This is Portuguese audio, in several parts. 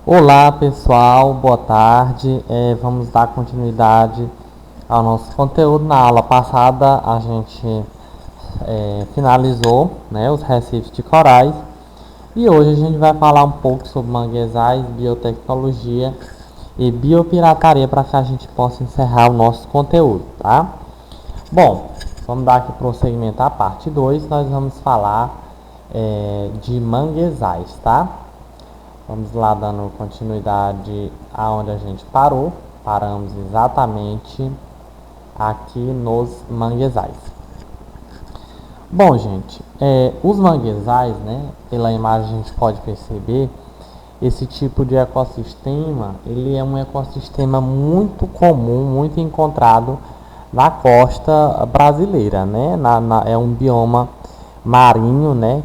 Olá pessoal, boa tarde. Vamos dar continuidade ao nosso conteúdo. Na aula passada a gente finalizou, né, os recifes de corais e hoje a gente vai falar um pouco sobre manguezais, biotecnologia e biopirataria para que a gente possa encerrar o nosso conteúdo, tá? Bom, vamos dar aqui prosseguimento à parte 2. Nós vamos falar de manguezais, tá? Vamos lá dando continuidade aonde a gente parou. Paramos exatamente aqui nos manguezais. Bom, gente, os manguezais, né, pela imagem a gente pode perceber, esse tipo de ecossistema, ele é um ecossistema muito comum, muito encontrado na costa brasileira, né? É um bioma marinho, né,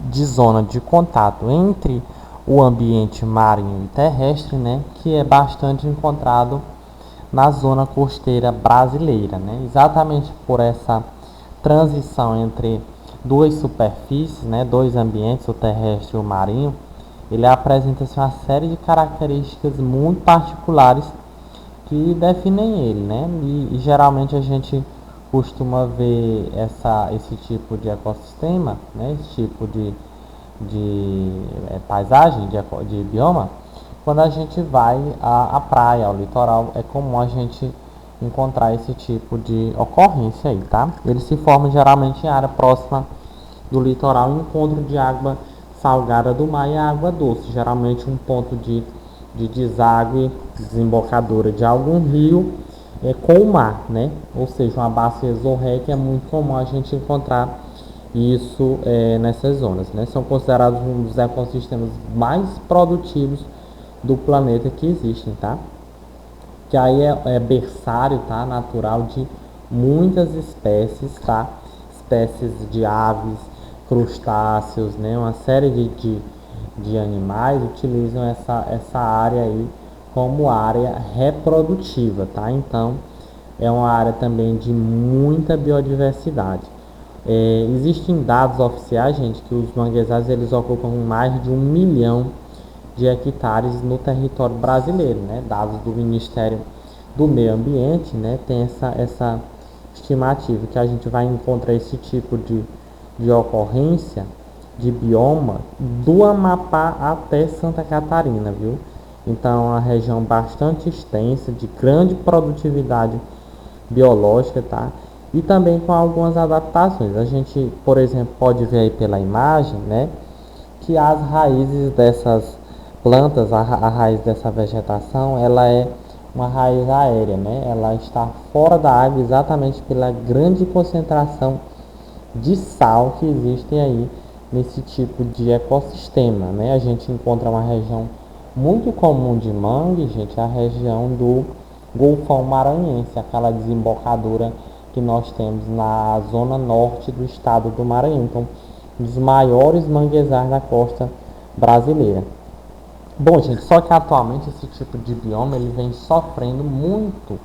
de zona de contato entre o ambiente marinho e terrestre, né, que é bastante encontrado na zona costeira brasileira, né, exatamente por essa transição entre duas superfícies, né, dois ambientes, o terrestre e o marinho. Ele apresenta uma série de características muito particulares que definem ele, né? E geralmente a gente costuma ver esse tipo de ecossistema, né? Esse tipo de paisagem, de bioma, quando a gente vai à praia, ao litoral, é comum a gente encontrar esse tipo de ocorrência aí, tá? Ele se forma geralmente em área próxima do litoral, encontro de água salgada do mar e água doce, geralmente um ponto de deságue, desembocadura de algum rio com o mar, né? Ou seja, uma bacia exorreica é muito comum a gente encontrar isso nessas zonas, né? São considerados um dos ecossistemas mais produtivos do planeta que existem, tá? Que aí é berçário, tá? Natural de muitas espécies, tá? Espécies de aves, crustáceos, né? Uma série de animais utilizam essa área aí como área reprodutiva, tá? Então, é uma área também de muita biodiversidade. Existem dados oficiais, gente, que os manguezais eles ocupam mais de 1 milhão de hectares no território brasileiro, né? Dados do Ministério do Meio Ambiente, né? Tem essa estimativa que a gente vai encontrar esse tipo de ocorrência de bioma do Amapá até Santa Catarina, viu? Então, é uma região bastante extensa, de grande produtividade biológica, tá? E também com algumas adaptações. A gente, por exemplo, pode ver aí pela imagem, né, que as raízes dessas plantas, a raiz dessa vegetação, ela é uma raiz aérea, né? Ela está fora da água exatamente pela grande concentração de sal que existe aí nesse tipo de ecossistema, né? A gente encontra uma região muito comum de mangue, gente, a região do Golfão Maranhense, aquela desembocadura que nós temos na zona norte do estado do Maranhão. Então, um dos maiores manguezais da costa brasileira. Bom, gente, só que atualmente esse tipo de bioma ele vem sofrendo muito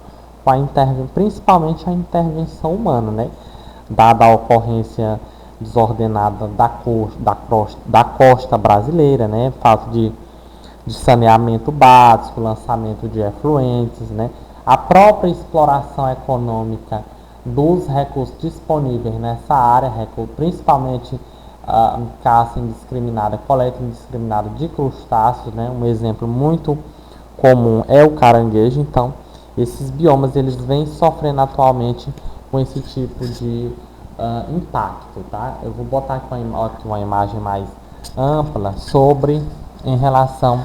com principalmente a intervenção humana, né? Dada a ocorrência desordenada da costa brasileira, né? Falta de saneamento básico, lançamento de efluentes, né? A própria exploração econômica dos recursos disponíveis nessa área, principalmente caça indiscriminada, coleta indiscriminada de crustáceos, né? Um exemplo muito comum é o caranguejo. Então, esses biomas eles vêm sofrendo atualmente com esse tipo de impacto, tá? Eu vou botar aqui uma imagem mais ampla sobre em relação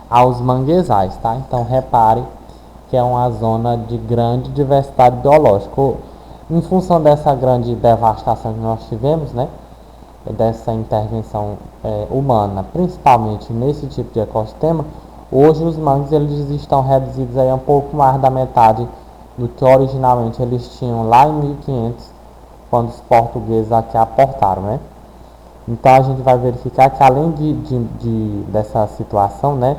aos manguezais, tá? Então, repare que é uma zona de grande diversidade biológica. Em função dessa grande devastação que nós tivemos, né? Dessa intervenção humana, principalmente nesse tipo de ecossistema, hoje os mangues eles estão reduzidos aí a um pouco mais da metade do que originalmente eles tinham lá em 1500, quando os portugueses aqui aportaram, né? Então a gente vai verificar que além dessa situação, né,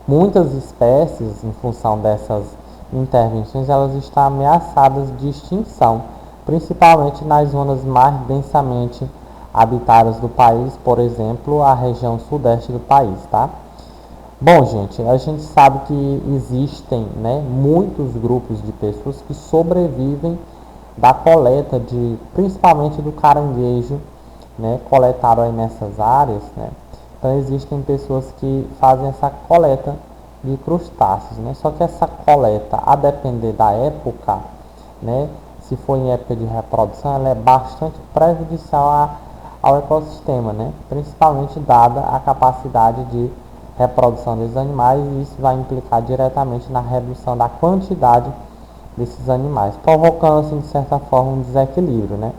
muitas espécies, em função dessas intervenções, elas estão ameaçadas de extinção, principalmente nas zonas mais densamente habitadas do país, por exemplo, a região sudeste do país, tá? Bom, gente, a gente sabe que existem, né, muitos grupos de pessoas que sobrevivem da coleta de, principalmente do caranguejo, né, coletado aí nessas áreas, né. Então existem pessoas que fazem essa coleta de crustáceos, né. Só que essa coleta, a depender da época, né, se for em época de reprodução, ela é bastante prejudicial ao ecossistema, né, principalmente dada a capacidade de reprodução desses animais, e isso vai implicar diretamente na redução da quantidade desses animais, provocando assim, de certa forma um desequilíbrio, né?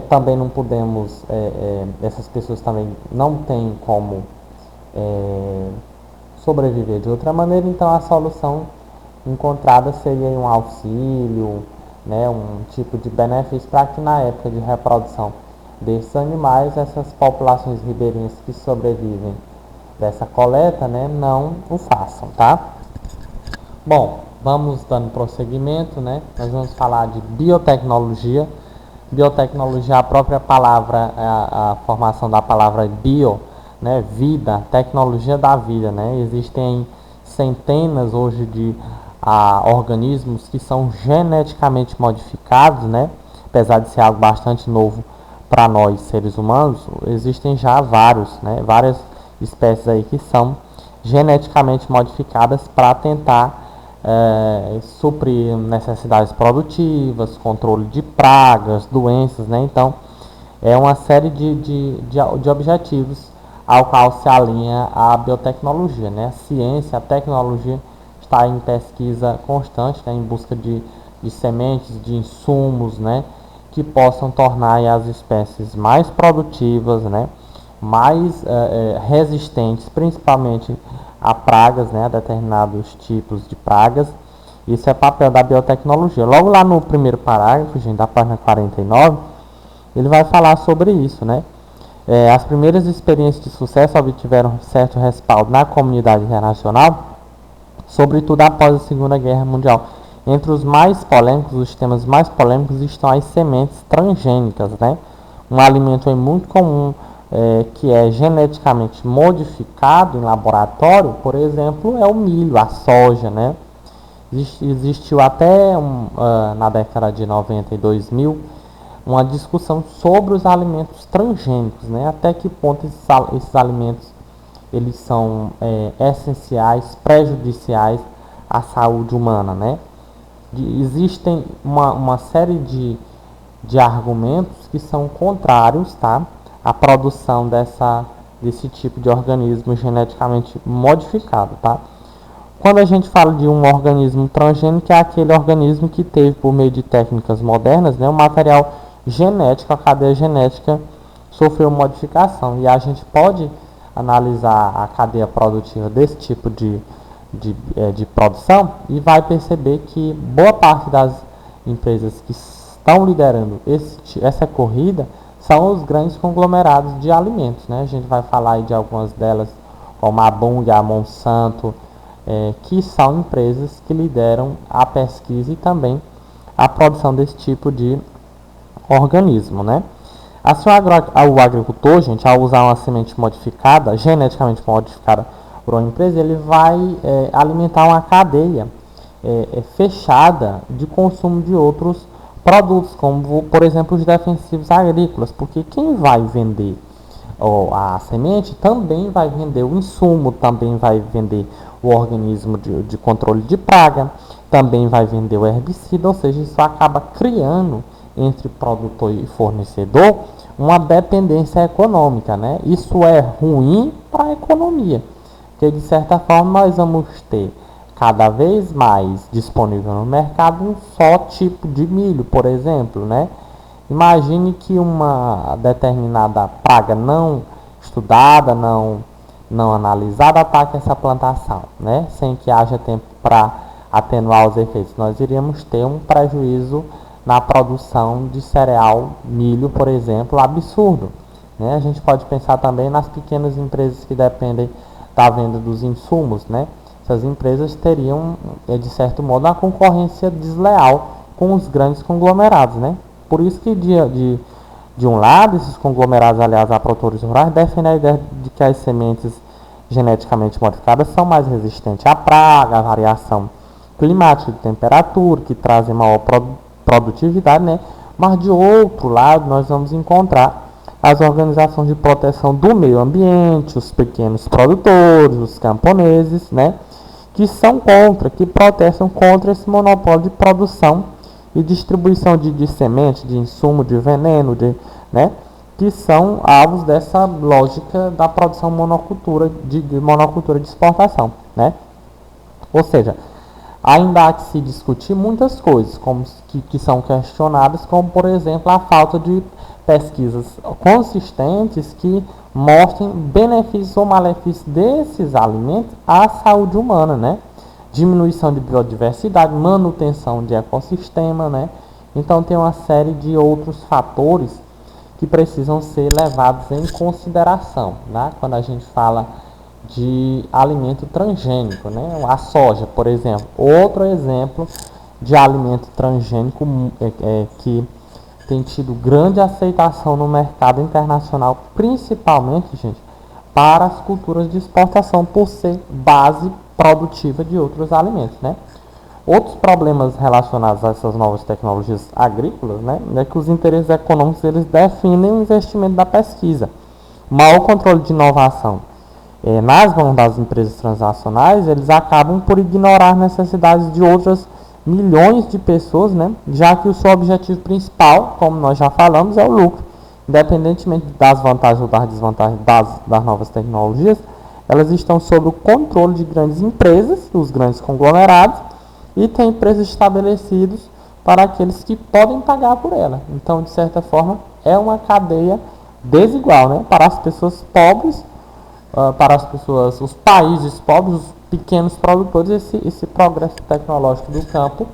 Também não podemos, essas pessoas também não têm como sobreviver de outra maneira, então a solução encontrada seria um auxílio, né, um tipo de benefício para que na época de reprodução desses animais, essas populações ribeirinhas que sobrevivem dessa coleta, né, não o façam, tá? Bom, vamos dando prosseguimento, né? Nós vamos falar de biotecnologia. Biotecnologia, a própria palavra, a formação da palavra bio, né, vida, tecnologia da vida, né? Existem centenas hoje de organismos que são geneticamente modificados, né? Apesar de ser algo bastante novo para nós seres humanos, existem já vários, né? Várias espécies aí que são geneticamente modificadas para tentar suprir necessidades produtivas, controle de pragas, doenças, né? Então, é uma série de objetivos ao qual se alinha a biotecnologia, né? A ciência, a tecnologia está em pesquisa constante, né? Em busca de sementes, de insumos, né? Que possam tornar as espécies mais produtivas, né? Mais resistentes, principalmente a pragas, né? A determinados tipos de pragas. Isso é papel da biotecnologia. Logo lá no primeiro parágrafo, gente, da página 49, ele vai falar sobre isso, né? As primeiras experiências de sucesso obtiveram certo respaldo na comunidade internacional, sobretudo após a Segunda Guerra Mundial. Entre os mais polêmicos, os temas mais polêmicos estão as sementes transgênicas, né? Um alimento muito comum que é geneticamente modificado em laboratório, por exemplo, é o milho, a soja, né? Existiu até na década de 90 e 2000 uma discussão sobre os alimentos transgênicos, né? Até que ponto esses alimentos eles são essenciais, prejudiciais à saúde humana, né? Existem uma série de argumentos que são contrários, tá? À produção desse tipo de organismo geneticamente modificado, tá? Quando a gente fala de um organismo transgênico, é aquele organismo que teve, por meio de técnicas modernas, né, o material genético, a cadeia genética sofreu modificação. E a gente pode analisar a cadeia produtiva desse tipo de produção e vai perceber que boa parte das empresas que estão liderando essa corrida são os grandes conglomerados de alimentos, né? A gente vai falar aí de algumas delas, como a Bunge, a Monsanto, que são empresas que lideram a pesquisa e também a produção desse tipo de organismo, né? Assim, o agricultor, gente, ao usar uma semente modificada, geneticamente modificada por uma empresa, ele vai alimentar uma cadeia fechada de consumo de outros produtos, como, por exemplo, os defensivos agrícolas, porque quem vai vender a semente também vai vender o insumo, também vai vender o organismo de controle de praga, também vai vender o herbicida, ou seja, isso acaba criando entre produtor e fornecedor uma dependência econômica, né? Isso é ruim para a economia, porque de certa forma nós vamos ter cada vez mais disponível no mercado um só tipo de milho, por exemplo, né? Imagine que uma determinada praga não estudada, não analisada, ataque essa plantação, né? Sem que haja tempo para atenuar os efeitos. Nós iríamos ter um prejuízo na produção de cereal, milho, por exemplo, absurdo, né? A gente pode pensar também nas pequenas empresas que dependem da venda dos insumos, né? Essas empresas teriam, de certo modo, uma concorrência desleal com os grandes conglomerados, né? Por isso que de um lado, esses conglomerados aliados a produtores rurais defendem a ideia de que as sementes geneticamente modificadas são mais resistentes à praga, à variação climática de temperatura, que trazem maior produtividade, né? Mas de outro lado, nós vamos encontrar as organizações de proteção do meio ambiente, os pequenos produtores, os camponeses, né? Que são contra, que protestam contra esse monopólio de produção e distribuição de semente, de insumo, de veneno, né? Que são alvos dessa lógica da produção monocultura, de monocultura de exportação, né? Ou seja, ainda há que se discutir muitas coisas que são questionadas, como por exemplo a falta de pesquisas consistentes que mostrem benefícios ou malefícios desses alimentos à saúde humana, né? Diminuição de biodiversidade, manutenção de ecossistema, né? Então tem uma série de outros fatores que precisam ser levados em consideração, né? Quando a gente fala de alimento transgênico, né? A soja, por exemplo. Outro exemplo de alimento transgênico que tem tido grande aceitação no mercado internacional, principalmente, gente, para as culturas de exportação, por ser base produtiva de outros alimentos, né? Outros problemas relacionados a essas novas tecnologias agrícolas, né, é que os interesses econômicos eles definem o investimento da pesquisa. O maior controle de inovação nas mãos das empresas transacionais, eles acabam por ignorar as necessidades de outras milhões de pessoas, né, já que o seu objetivo principal, como nós já falamos, é o lucro. Independentemente das vantagens ou das desvantagens das novas tecnologias, elas estão sob o controle de grandes empresas, os grandes conglomerados, e tem preços estabelecidos para aqueles que podem pagar por ela. Então, de certa forma, é uma cadeia desigual, né? Para as pessoas pobres, para as pessoas, os países pobres, os pequenos produtores, esse progresso tecnológico do campo,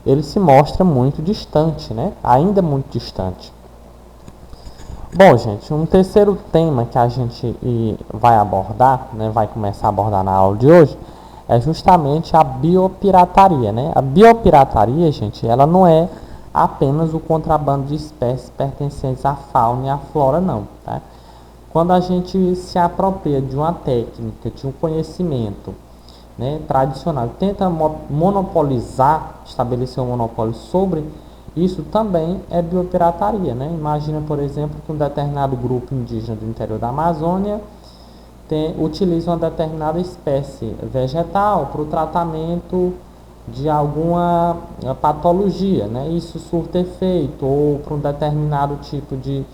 ele se mostra muito distante, né? Ainda muito distante. Bom, gente, um terceiro tema que a gente vai abordar, né? Vai começar a abordar na aula de hoje, é justamente a biopirataria, né? A biopirataria, gente, ela não é apenas o contrabando de espécies pertencentes à fauna e à flora, não, tá? Quando a gente se apropria de uma técnica, de um conhecimento, né, tradicional, tenta monopolizar, estabelecer um monopólio sobre isso, também é biopirataria, né? Imagina, por exemplo, que um determinado grupo indígena do interior da Amazônia utiliza uma determinada espécie vegetal para o tratamento de alguma patologia, né? Isso surte efeito, ou para um determinado tipo de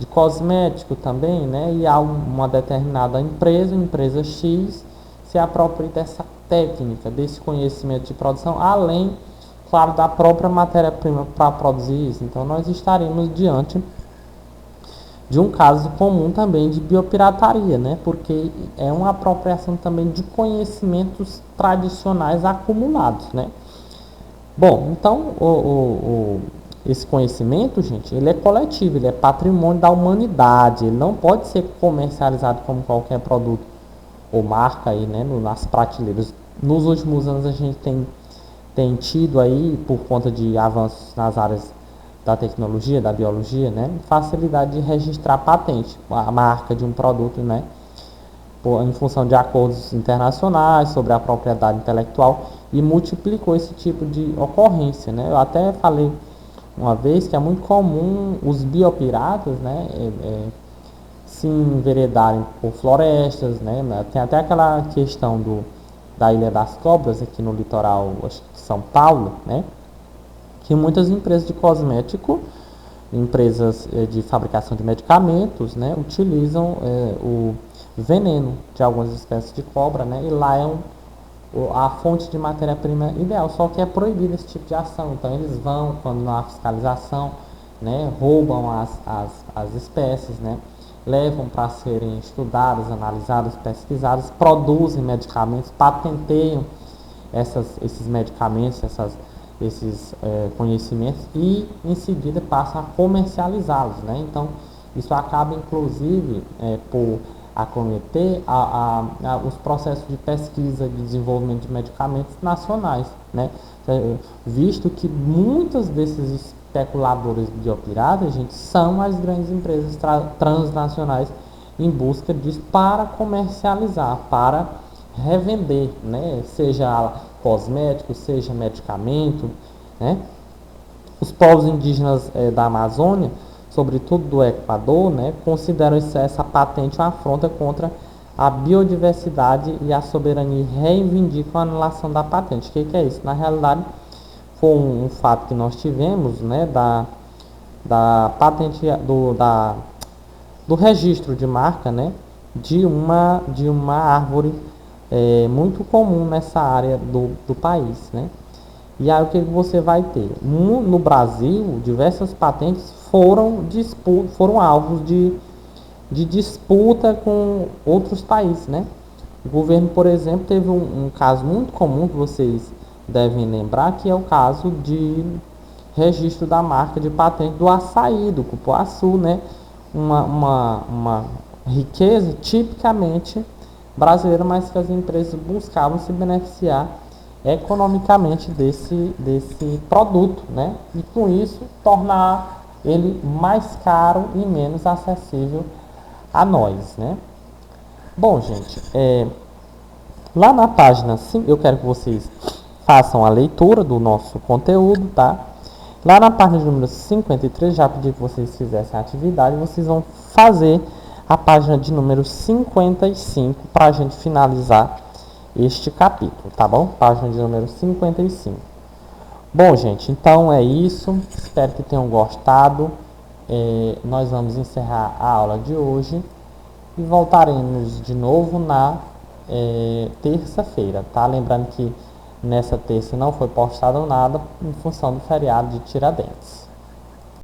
cosmético também, né? E há uma determinada empresa X, se apropria dessa técnica, desse conhecimento de produção, além, claro, da própria matéria-prima para produzir isso. Então, nós estaremos diante de um caso comum também de biopirataria, né? Porque é uma apropriação também de conhecimentos tradicionais acumulados, né? Bom, então esse conhecimento, gente, ele é coletivo, ele é patrimônio da humanidade, ele não pode ser comercializado como qualquer produto ou marca aí, né, nas prateleiras. Nos últimos anos a gente tem tido aí, por conta de avanços nas áreas da tecnologia, da biologia, né, facilidade de registrar patente, a marca de um produto, né, em função de acordos internacionais sobre a propriedade intelectual, e multiplicou esse tipo de ocorrência, né. Eu até falei uma vez que é muito comum os biopiratas, né, se enveredarem por florestas, né, tem até aquela questão da Ilha das Cobras aqui no litoral, acho que de São Paulo, né, que muitas empresas de cosmético, empresas de fabricação de medicamentos, né, utilizam o veneno de algumas espécies de cobra, né, e lá é a fonte de matéria-prima ideal, só que é proibido esse tipo de ação. Então eles vão, quando não há fiscalização, né, roubam as espécies, né, levam para serem estudadas, analisadas, pesquisadas, produzem medicamentos, patenteiam esses medicamentos, esses conhecimentos, e em seguida passam a comercializá-los, né? Então isso acaba inclusive por acometer os processos de pesquisa e de desenvolvimento de medicamentos nacionais, né? Visto que muitos desses especuladores biopiratas, gente, são as grandes empresas transnacionais em busca disso para comercializar, para revender, né? Seja cosmético, seja medicamento, né? Os povos indígenas da Amazônia, sobretudo do Equador, né, consideram essa patente uma afronta contra a biodiversidade e a soberania e reivindicam a anulação da patente. O que é isso? Na realidade, foi um fato que nós tivemos, né, da patente do registro de marca, né, de uma árvore muito comum nessa área do país, né? E aí o que você vai ter? No Brasil, diversas patentes foram alvos de disputa com outros países, né? O governo, por exemplo, teve um caso muito comum que vocês devem lembrar, que é o caso de registro da marca de patente do açaí, do cupuaçu, né? Uma riqueza tipicamente brasileira, mas que as empresas buscavam se beneficiar economicamente desse produto, né? E com isso tornar ele mais caro e menos acessível a nós, né? Bom, gente, lá na página 5, eu quero que vocês façam a leitura do nosso conteúdo, tá? Lá na página número 53, já pedi que vocês fizessem a atividade, vocês vão fazer a página de número 55 para a gente finalizar este capítulo, tá bom? Página de número 55. Bom, gente, então é isso. Espero que tenham gostado. Nós vamos encerrar a aula de hoje e voltaremos de novo na terça-feira, tá? Lembrando que nessa terça não foi postado nada em função do feriado de Tiradentes.